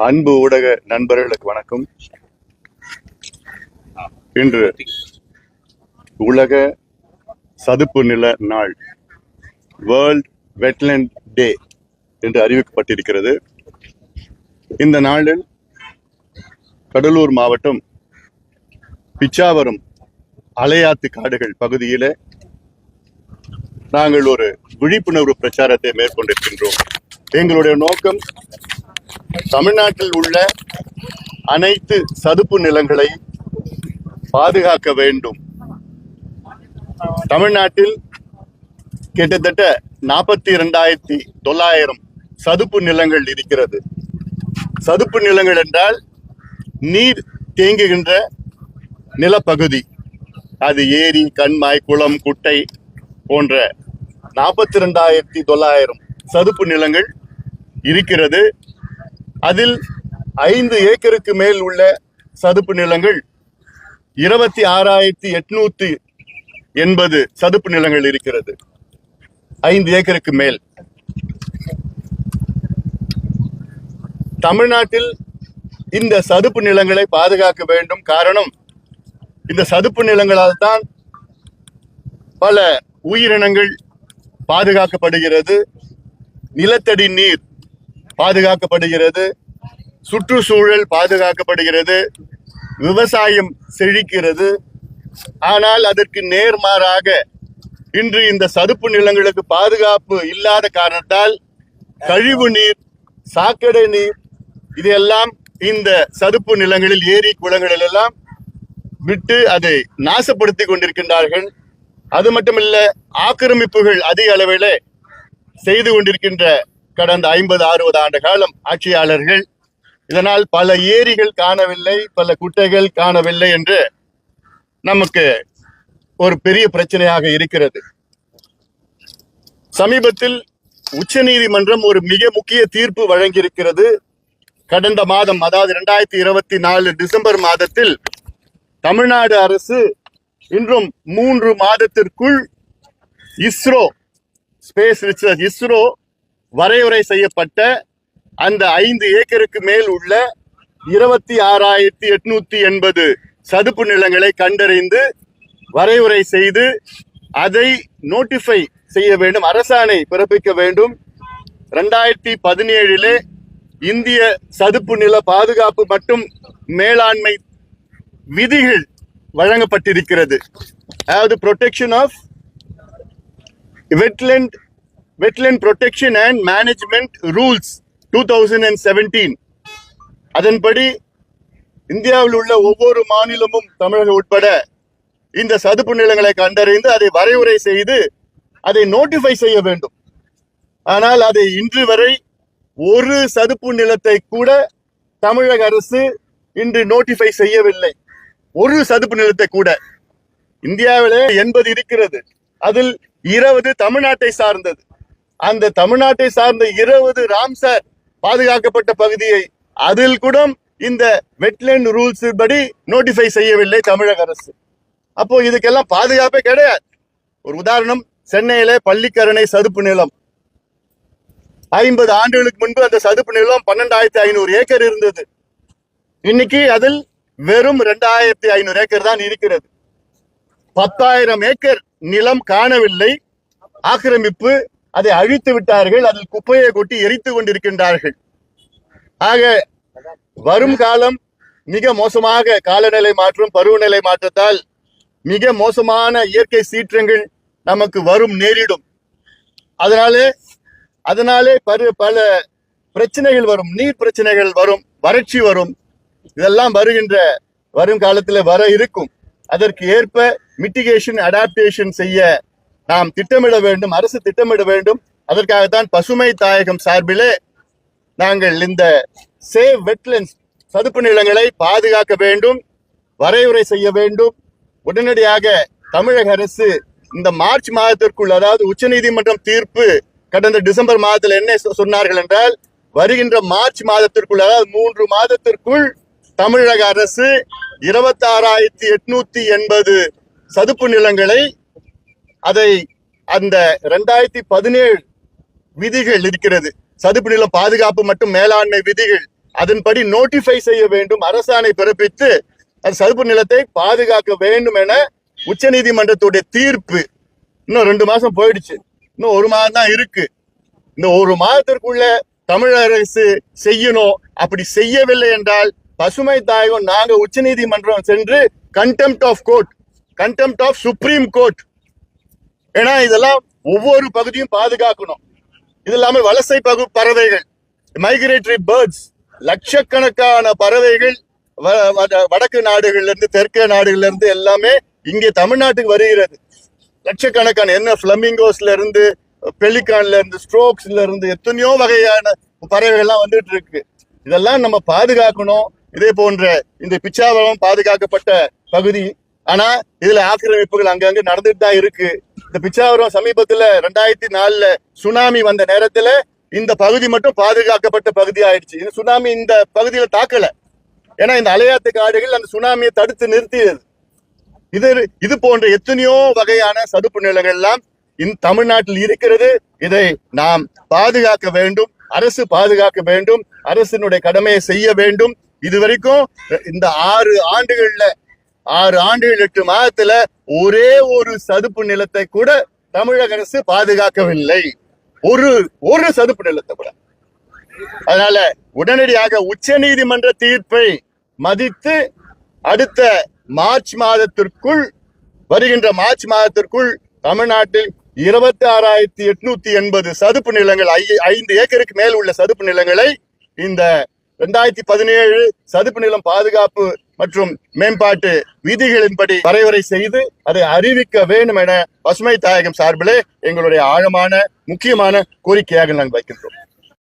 அன்பு ஊடக நண்பர்களுக்கு வணக்கம். இன்று உலக சதுப்பு நில நாள், வேர்ல்ட் வெட்லேண்ட் டே என்று அறிவிக்கப்பட்டிருக்கிறது. இந்த நாளில் கடலூர் மாவட்டம் பிச்சாவரம் அலையாத்து காடுகள் பகுதியில நாங்கள் ஒரு விழிப்புணர்வு பிரச்சாரத்தை மேற்கொண்டிருக்கின்றோம். எங்களுடைய நோக்கம் தமிழ்நாட்டில் உள்ள அனைத்து சதுப்பு நிலங்களை பாதுகாக்க வேண்டும். தமிழ்நாட்டில் கிட்டத்தட்ட 42,900 சதுப்பு நிலங்கள் இருக்கிறது. சதுப்பு நிலங்கள் என்றால் நீர் தேங்குகின்ற நிலப்பகுதி. அது ஏரி, கண்மாய், குளம், குட்டை போன்ற 42,900 சதுப்பு நிலங்கள் இருக்கிறது. அதில் 5 ஏக்கருக்கு மேல் உள்ள சதுப்பு நிலங்கள் 26,880 சதுப்பு நிலங்கள் இருக்கிறது. 5 ஏக்கருக்கு மேல். தமிழ்நாட்டில் இந்த சதுப்பு நிலங்களை பாதுகாக்க வேண்டும். காரணம், இந்த சதுப்பு நிலங்களால் தான் பல உயிரினங்கள் பாதுகாக்கப்படுகிறது, நிலத்தடி நீர் பாதுகாக்கப்படுகிறது, சுற்றுச்சூழல் பாதுகாக்கப்படுகிறது, விவசாயம் செழிக்கிறது. ஆனால் அதற்கு நேர்மாறாக இன்று இந்த சதுப்பு நிலங்களுக்கு பாதுகாப்பு இல்லாத காரணத்தால் கழிவு நீர், சாக்கடை நீர் இதையெல்லாம் இந்த சதுப்பு நிலங்களில், ஏரி குளங்களில் எல்லாம் விட்டு அதை நாசப்படுத்தி கொண்டிருக்கின்றார்கள். அது மட்டுமல்ல, ஆக்கிரமிப்புகள் அதிக அளவில் செய்து கொண்டிருக்கின்ற கடந்த 50-60 ஆண்டு காலம் ஆட்சியாளர்கள். இதனால் பல ஏரிகள் காணவில்லை, பல குட்டைகள் காணவில்லை என்று நமக்கு ஒரு பெரிய பிரச்சனையாக இருக்கிறது. சமீபத்தில் உச்சநீதிமன்றம் ஒரு மிக முக்கிய தீர்ப்பு வழங்கியிருக்கிறது. கடந்த மாதம், அதாவது 2024 டிசம்பர் மாதத்தில் தமிழ்நாடு அரசு இன்றும் 3 மாதத்திற்குள் இஸ்ரோ வரையறை செய்யப்பட்ட அந்த 5 ஏக்கருக்கு மேல் உள்ள 26,880 சதுப்பு நிலங்களை கண்டறிந்து வரையறை செய்து அதை நோட்டிஃபை செய்ய வேண்டும், அரசாணை பிறப்பிக்க வேண்டும். 2017 இந்திய சதுப்பு நில பாதுகாப்பு மற்றும் மேலாண்மை விதிகள் வழங்கப்பட்டிருக்கிறது. அதாவது protection of wetland protection and management rules 2017. அதன்படி இந்தியாவில் உள்ள ஒவ்வொரு மாநிலமும், தமிழகம் உட்பட, இந்த சதுப்பு நிலங்களை கண்டறிந்து அதை வரையறை செய்து அதை நோட்டிஃபை செய்ய வேண்டும். ஆனால் அதை இன்று வரை ஒரு சதுப்பு நிலத்தை கூட தமிழக அரசு இன்று நோட்டிஃபை செய்யவில்லை. ஒரு சதுப்பு நிலத்தை கூட. இந்தியாவிலே 80 இருக்கிறது, அதில் 20 தமிழ்நாட்டை சார்ந்தது. அந்த தமிழ்நாட்டை சார்ந்த 20 ராம்சார் பாதுகாக்கப்பட்ட பகுதியை அதில் கூட இந்த வெட்லேண்ட் ரூல்ஸ் படி நோட்டிஃபை செய்யவில்லை தமிழக அரசு. அப்போ இதுக்கெல்லாம் பாதுகாப்பே கிடையாது. ஒரு உதாரணம், சென்னையில பள்ளிக்கரணை சதுப்பு நிலம் 50 ஆண்டுகளுக்கு முன்பு அந்த சதுப்பு நிலம் 12,500 ஏக்கர் இருந்தது. இன்னைக்கு அதில் வெறும் 2,500 ஏக்கர் தான் இருக்கிறது. 10,000 ஏக்கர் நிலம் காணவில்லை, ஆக்கிரமிப்பு. அதை அழித்து விட்டார்கள், அதில் குப்பையை கொட்டி எரித்து கொண்டிருக்கின்றார்கள். ஆக வரும் காலம் மிக மோசமாக, காலநிலை மாற்றம், பருவநிலை மாற்றத்தால் மிக மோசமான இயற்கை சீற்றங்கள் நமக்கு வரும், நேரிடும். அதனாலே பல பிரச்சனைகள் வரும், நீர் பிரச்சனைகள் வரும், வறட்சி வரும். இதெல்லாம் வரும் காலத்தில் வர இருக்கும். அதற்கு ஏற்ப மிட்டிகேஷன், அடாப்டேஷன் செய்ய நாம் திட்டமிட வேண்டும், அரசு திட்டமிட வேண்டும். அதற்காகத்தான் பசுமை தாயகம் சார்பிலே நாங்கள் இந்த சேவ் வெட்லேண்ட்ஸ், சதுப்பு நிலங்களை பாதுகாக்க வேண்டும், வரையறை செய்ய வேண்டும். உடனடியாக தமிழக அரசு இந்த மார்ச் மாதத்திற்குள், அதாவது உச்சநீதிமன்றம் தீர்ப்பு கடந்த டிசம்பர் மாதத்தில் என்ன சொன்னார்கள் என்றால், வருகின்ற மார்ச் மாதத்திற்குள், அதாவது 3 மாதத்திற்குள் தமிழக அரசு 26,880 சதுப்பு நிலங்களை, அதை அந்த 2017 விதிகள் இருக்கிறது, சதுப்பு நில பாதுகாப்பு மற்றும் மேலாண்மை விதிகள், அதன்படி நோட்டிஃபை செய்ய வேண்டும், அரசாணை பிறப்பித்து அது சதுப்பு நிலத்தை பாதுகாக்க வேண்டும் என உச்ச நீதிமன்றத்துடைய தீர்ப்பு. இன்னும் 2 மாசம் போயிடுச்சு, இன்னும் 1 மாதம் தான் இருக்கு. இந்த 1 மாதத்திற்குள்ள தமிழக அரசு செய்யணும். அப்படி செய்யவில்லை என்றால் பசுமை தாயகம் நாங்க உச்ச நீதிமன்றம் சென்று contempt of court, contempt of Supreme Court. ஏன்னா இதெல்லாம் ஒவ்வொரு பகுதியும் பாதுகாக்கணும். இது இல்லாம வலசை பறவைகள், மைக்ரேட்டரி பேர்ட்ஸ், லட்சக்கணக்கான பறவைகள் வடக்கு நாடுகள்ல இருந்து தெற்கு நாடுகள்ல இருந்து எல்லாமே இங்கே தமிழ்நாட்டுக்கு வருகிறது. லட்சக்கணக்கான என்ன பிளமிங்கோஸ்ல இருந்து, பெலிகான்ல இருந்து, ஸ்ட்ரோக்ஸ்ல இருந்து எத்தனையோ வகையான பறவைகள்லாம் வந்துட்டு இருக்கு. இதெல்லாம் நம்ம பாதுகாக்கணும். இதே போன்ற இந்த பிச்சாவரம் பாதுகாக்கப்பட்ட பகுதி. ஆனா இதுல ஆக்கிரமிப்புகள் அங்கங்க நடந்துட்டு தான் இருக்கு. இந்த பிச்சாவரம் சமீபத்துல 2004 சுனாமி வந்த நேரத்துல இந்த பகுதி மட்டும் பாதுகாக்கப்பட்ட பகுதி ஆயிடுச்சு. இந்த சுனாமி இந்த பகுதியில தாக்கல. ஏன்னா இந்த அலையாத்து காடுகள் அந்த சுனாமியை தடுத்து நிறுத்தியது. இது போன்ற எத்தனையோ வகையான சதுப்பு நிலங்கள் எல்லாம் தமிழ்நாட்டில் இருக்கிறது. இதை நாம் பாதுகாக்க வேண்டும், அரசு பாதுகாக்க வேண்டும், அரசினுடைய கடமையை செய்ய வேண்டும். இதுவரைக்கும் இந்த 6 ஆண்டுகள் 8 மாதத்துல ஒரே ஒரு சதுப்பு நிலத்தை கூட தமிழக அரசு பாதுகாக்கவில்லை. ஒரு சதுப்பு நிலத்தை கூட. அதனால உடனடியாக உச்ச நீதிமன்ற தீர்ப்பை மதித்து அடுத்த வருகின்ற மார்ச் மாதத்திற்குள் தமிழ்நாட்டில் 26,880 சதுப்பு நிலங்கள், 5 ஏக்கருக்கு மேல் உள்ள சதுப்பு நிலங்களை இந்த 2017 சதுப்பு நிலம் பாதுகாப்பு மற்றும் மேம்பாட்டு விதிகளின்படி வரைவரை செய்து அதை அறிவிக்க வேண்டும் என பசுமை தாயகம் சார்பிலே எங்களுடைய ஆழமான முக்கியமான கோரிக்கையாக நாங்கள் வைக்கின்றோம்.